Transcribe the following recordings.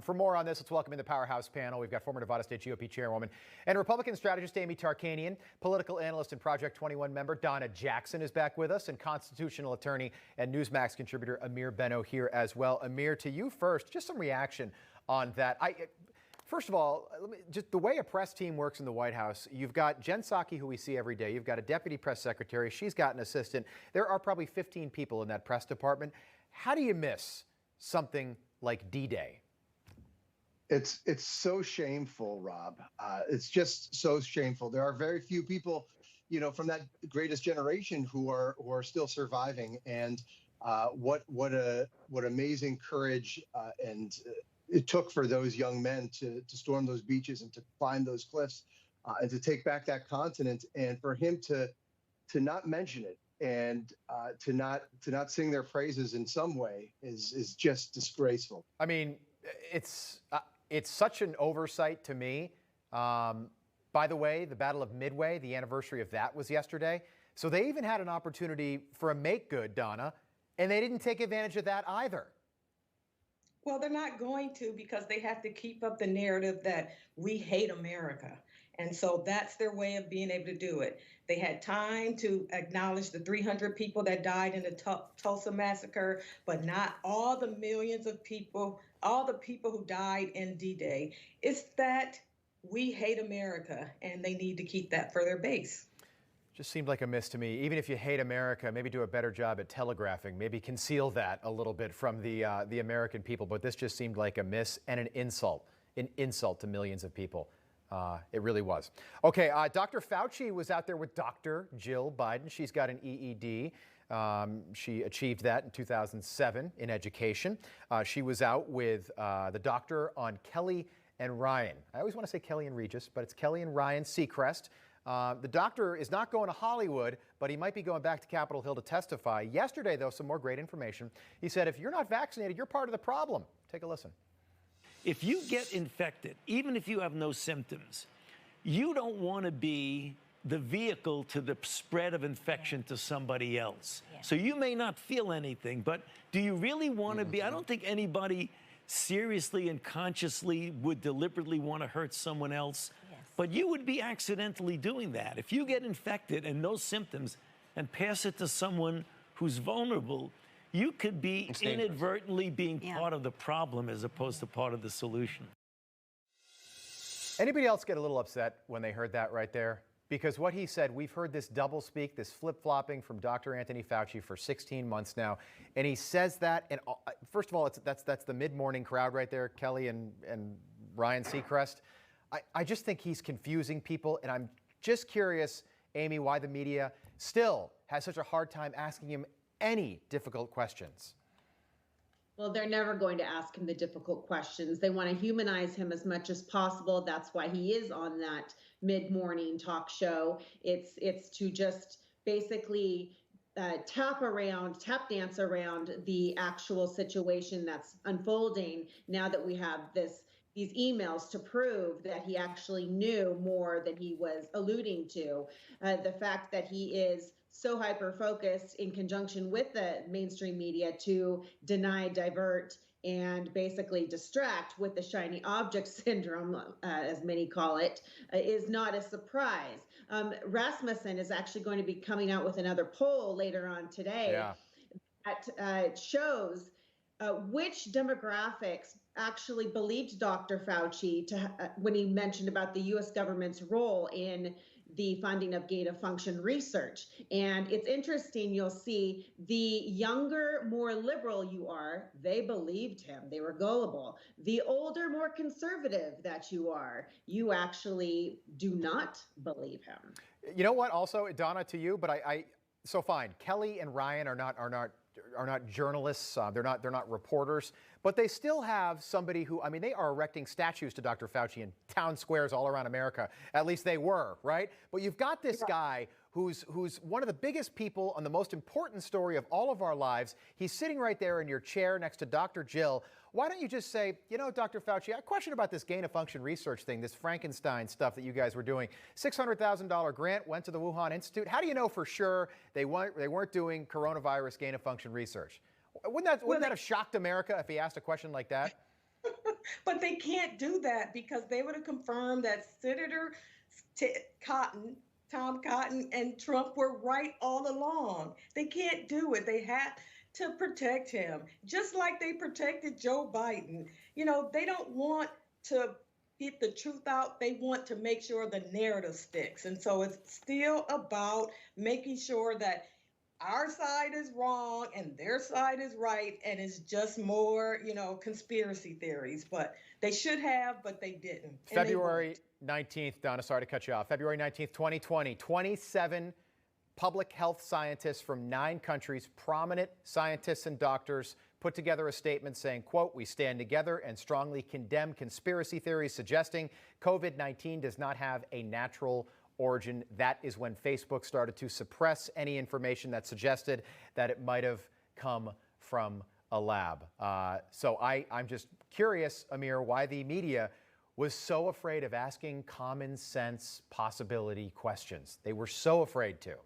For more on this, let's welcome in the Powerhouse panel. We've got former Nevada State GOP chairwoman and Republican strategist Amy Tarkanian, political analyst and Project 21 member Donna Jackson is back with us, and constitutional attorney and Newsmax contributor Amir Benno here as well. Amir, to you first, just some reaction on that. First of all, just the way a press team works in the White House, you've got Jen Psaki, who we see every day. You've got a deputy press secretary. She's got an assistant. There are probably 15 people in that press department. How do you miss something like D-Day? It's so shameful, Rob. It's just so shameful. There are very few people, from that greatest generation who are still surviving. And what amazing courage and it took for those young men to storm those beaches and to climb those cliffs and to take back that continent, and for him to not mention it and to not sing their praises in some way is just disgraceful. I mean, it's such an oversight to me. By the way, the Battle of Midway, the anniversary of that was yesterday. So they even had an opportunity for a make good, Donna, and they didn't take advantage of that either. Well, they're not going to, because they have to keep up the narrative that we hate America. And so that's their way of being able to do it. They had time to acknowledge the 300 people that died in the Tulsa massacre, but not all the millions of people, all the people who died in D-Day. It's that we hate America, and they need to keep that for their base. Just seemed like a miss to me. Even if you hate America, maybe do a better job at telegraphing, maybe conceal that a little bit from the American people. But this just seemed like a miss and an insult to millions of people. It really was. Okay, Dr. Fauci was out there with Dr. Jill Biden. She's got an EED. She achieved that in 2007 in education. She was out with the doctor on Kelly and Ryan. I always want to say Kelly and Regis, but it's Kelly and Ryan Seacrest. The doctor is not going to Hollywood, but he might be going back to Capitol Hill to testify. Yesterday, though, some more great information. He said, if you're not vaccinated, you're part of the problem. Take a listen. If you get infected, even if you have no symptoms, you don't want to be the vehicle to the spread of infection to somebody else. Yeah. So you may not feel anything, but do you really want to be? I don't think anybody seriously and consciously would deliberately want to hurt someone else. But you would be accidentally doing that. If you get infected and no symptoms and pass it to someone who's vulnerable, you could be inadvertently being part of the problem as opposed to part of the solution. Anybody else get a little upset when they heard that right there? Because what he said, we've heard this doublespeak, this flip-flopping from Dr. Anthony Fauci for 16 months now. And he says that, and first of all, that's the mid-morning crowd right there, Kelly and Ryan Seacrest. I just think he's confusing people, and I'm just curious, Amy, why the media still has such a hard time asking him any difficult questions. Well, they're never going to ask him the difficult questions. They want to humanize him as much as possible. That's why he is on that mid-morning talk show. It's to just basically tap dance around the actual situation that's unfolding now that we have these emails to prove that he actually knew more than he was alluding to. The fact that he is so hyper-focused in conjunction with the mainstream media to deny, divert, and basically distract with the shiny object syndrome, as many call it, is not a surprise. Rasmussen is actually going to be coming out with another poll later on today that shows which demographics actually believed Dr. Fauci when he mentioned about the U.S. government's role in the funding of gain-of-function research. And it's interesting, you'll see the younger, more liberal you are, they believed him. They were gullible. The older, more conservative that you are, you actually do not believe him. You know what, also, Donna, to you, but so fine, Kelly and Ryan are not journalists, they're not reporters, but they still have somebody who, I mean, they are erecting statues to Dr. Fauci in town squares all around America. At least they were, right? But you've got this guy who's one of the biggest people on the most important story of all of our lives. He's sitting right there in your chair next to Dr. Jill. Why don't you just say, you know, Dr. Fauci, I have a question about this gain-of-function research thing, this Frankenstein stuff that you guys were doing. $600,000 grant went to the Wuhan Institute. How do you know for sure they weren't doing coronavirus gain-of-function research? Wouldn't that have shocked America if he asked a question like that? But they can't do that because they would have confirmed that Senator T- Cotton, Tom Cotton, and Trump were right all along. They can't do it. They have to protect him, just like they protected Joe Biden. They don't want to get the truth out. They want to make sure the narrative sticks. And so it's still about making sure that our side is wrong and their side is right, and it's just more conspiracy theories. But they should have, but they didn't. February 19th, Donna, sorry to cut you off. February 19th, 2020, 27 public health scientists from 9 countries, prominent scientists and doctors, put together a statement saying, quote, "We stand together and strongly condemn conspiracy theories suggesting COVID-19 does not have a natural origin." That is when Facebook started to suppress any information that suggested that it might have come from a lab. So I'm just curious, Amir, why the media was so afraid of asking common sense possibility questions. They were so afraid to.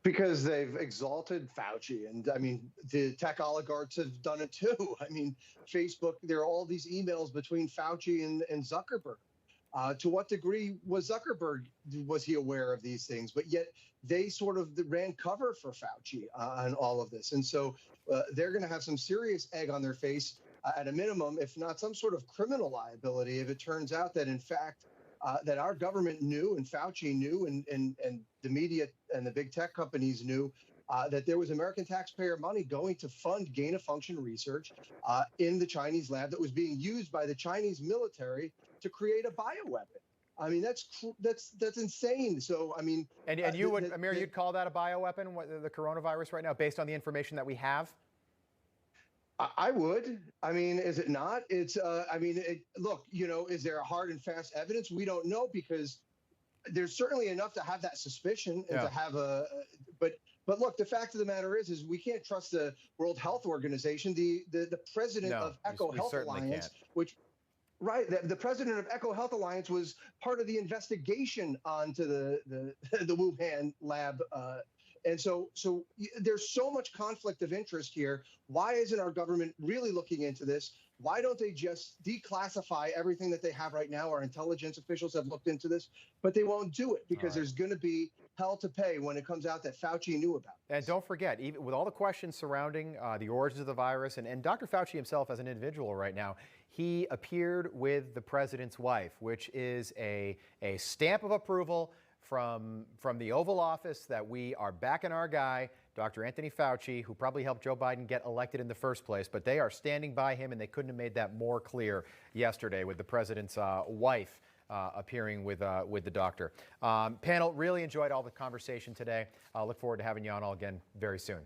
Because they've exalted Fauci. And I mean, the tech oligarchs have done it too. I mean, Facebook, there are all these emails between Fauci and Zuckerberg. To what degree was he aware of these things? But yet they sort of ran cover for Fauci on all of this. And so they're going to have some serious egg on their face at a minimum, if not some sort of criminal liability, if it turns out that, in fact, that our government knew and Fauci knew and the media and the big tech companies knew that there was American taxpayer money going to fund gain-of-function research in the Chinese lab that was being used by the Chinese military to create a bioweapon. I mean, that's insane. So, I mean, and you would, Amir, you'd call that a bioweapon, the coronavirus right now, based on the information that we have? I would. I mean, is it not? It's, look, is there a hard and fast evidence? We don't know, because there's certainly enough to have that suspicion and to have but look, the fact of the matter is we can't trust the World Health Organization. The president of Echo Health Alliance, the president of Echo Health Alliance was part of the investigation onto the Wuhan lab. And so there's so much conflict of interest here. Why isn't our government really looking into this? Why don't they just declassify everything that they have right now? Our intelligence officials have looked into this, but they won't do it because there's going to be hell to pay when it comes out that Fauci knew about it. And don't forget, even with all the questions surrounding the origins of the virus, and Dr. Fauci himself as an individual right now, he appeared with the president's wife, which is a stamp of approval from the Oval Office that we are backing our guy, Dr. Anthony Fauci, who probably helped Joe Biden get elected in the first place. But they are standing by him, and they couldn't have made that more clear yesterday with the president's wife appearing with the doctor. Panel, really enjoyed all the conversation today. Look forward to having you on all again very soon.